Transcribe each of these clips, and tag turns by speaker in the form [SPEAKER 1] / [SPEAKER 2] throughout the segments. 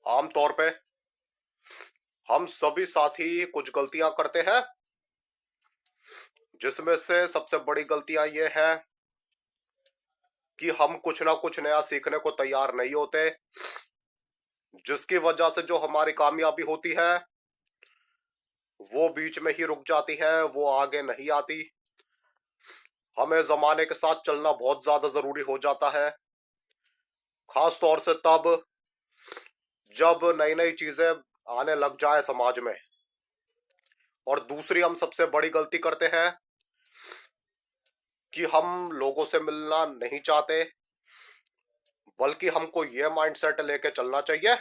[SPEAKER 1] आमतौर पे हम सभी साथी कुछ गलतियां करते हैं, जिसमें से सबसे बड़ी गलतियां ये है कि हम कुछ ना कुछ नया सीखने को तैयार नहीं होते, जिसकी वजह से जो हमारी कामयाबी होती है वो बीच में ही रुक जाती है, वो आगे नहीं आती। हमें जमाने के साथ चलना बहुत ज्यादा जरूरी हो जाता है, खास तौर से तब जब नई नई चीजें आने लग जाए समाज में। और दूसरी हम सबसे बड़ी गलती करते हैं कि हम लोगों से मिलना नहीं चाहते, बल्कि हमको ये माइंडसेट लेके चलना चाहिए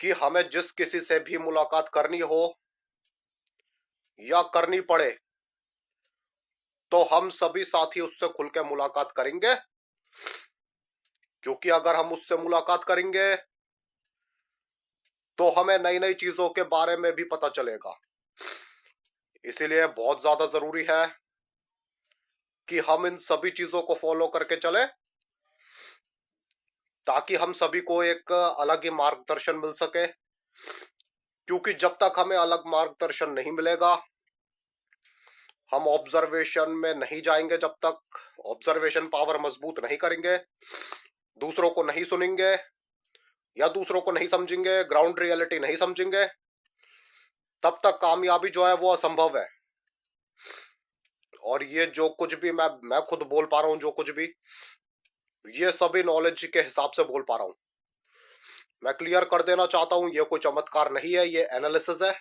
[SPEAKER 1] कि हमें जिस किसी से भी मुलाकात करनी हो या करनी पड़े तो हम सभी साथी उससे खुल के मुलाकात करेंगे, क्योंकि अगर हम उससे मुलाकात करेंगे तो हमें नई नई चीजों के बारे में भी पता चलेगा। इसीलिए बहुत ज्यादा जरूरी है कि हम इन सभी चीजों को फॉलो करके चले, ताकि हम सभी को एक अलग ही मार्गदर्शन मिल सके। क्योंकि जब तक हमें अलग मार्गदर्शन नहीं मिलेगा, हम ऑब्जर्वेशन में नहीं जाएंगे, जब तक ऑब्जर्वेशन पावर मजबूत नहीं करेंगे, दूसरों को नहीं सुनेंगे या दूसरों को नहीं समझेंगे, ग्राउंड रियलिटी नहीं समझेंगे, तब तक कामयाबी जो है वो असंभव है। और ये जो कुछ भी मैं खुद बोल पा रहा हूं, जो कुछ भी, ये सभी नॉलेज के हिसाब से बोल पा रहा हूं। मैं क्लियर कर देना चाहता हूं, ये कोई चमत्कार नहीं है, ये एनालिसिस है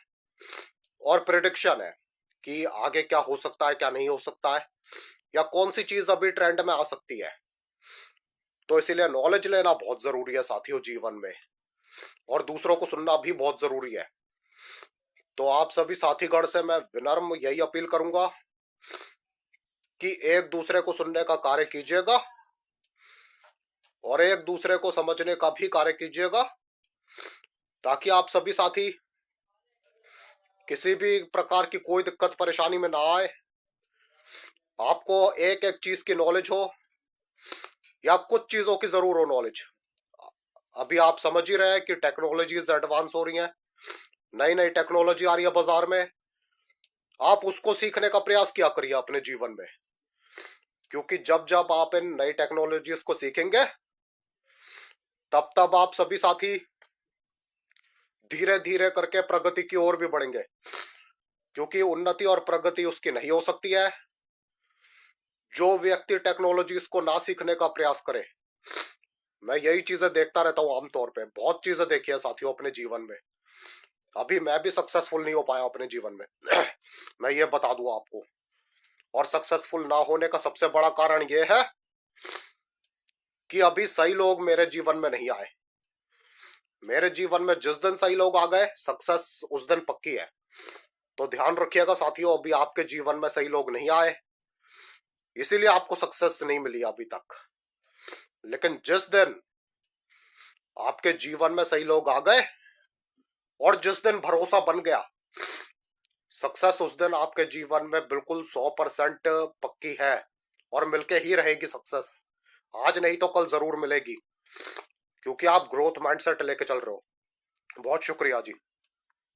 [SPEAKER 1] और प्रिडिक्शन है कि आगे क्या हो सकता है, क्या नहीं हो सकता है, या कौन सी चीज अभी ट्रेंड में आ सकती है। तो इसीलिए नॉलेज लेना बहुत जरूरी है साथियों जीवन में, और दूसरों को सुनना भी बहुत जरूरी है। तो आप सभी साथीगण से मैं विनम्र यही अपील करूंगा कि एक दूसरे को सुनने का कार्य कीजिएगा और एक दूसरे को समझने का भी कार्य कीजिएगा, ताकि आप सभी साथी किसी भी प्रकार की कोई दिक्कत परेशानी में ना आए। आपको एक एक चीज की नॉलेज हो या कुछ चीजों की जरूर हो नॉलेज। अभी आप समझ ही रहे हैं कि टेक्नोलॉजीज एडवांस हो रही हैं, नई नई टेक्नोलॉजी आ रही है बाजार में। आप उसको सीखने का प्रयास किया करिए अपने जीवन में, क्योंकि जब जब आप इन नई टेक्नोलॉजीज को सीखेंगे तब तब आप सभी साथी धीरे धीरे करके प्रगति की ओर भी बढ़ेंगे, क्योंकि उन्नति और प्रगति उसकी नहीं हो सकती है जो व्यक्ति टेक्नोलॉजीज को ना सीखने का प्रयास करे। मैं यही चीजें देखता रहता हूँ, आमतौर पे बहुत चीजें देखी है साथियों अपने जीवन में। अभी मैं भी सक्सेसफुल नहीं हो पाया अपने जीवन में मैं ये बता दूं आपको। और सक्सेसफुल ना होने का सबसे बड़ा कारण यह है कि अभी सही लोग मेरे जीवन में नहीं आए। मेरे जीवन में जिस दिन सही लोग आ गए, सक्सेस उस दिन पक्की है। तो ध्यान रखिएगा साथियों, अभी आपके जीवन में सही लोग नहीं आए, इसीलिए आपको सक्सेस नहीं मिली अभी तक। लेकिन जिस दिन आपके जीवन में सही लोग आ गए और जिस दिन भरोसा बन गया, सक्सेस उस दिन आपके जीवन में बिल्कुल 100% पक्की है और मिलके ही रहेगी सक्सेस। आज नहीं तो कल जरूर मिलेगी, क्योंकि आप ग्रोथ माइंडसेट लेके चल रहे हो। बहुत शुक्रिया जी।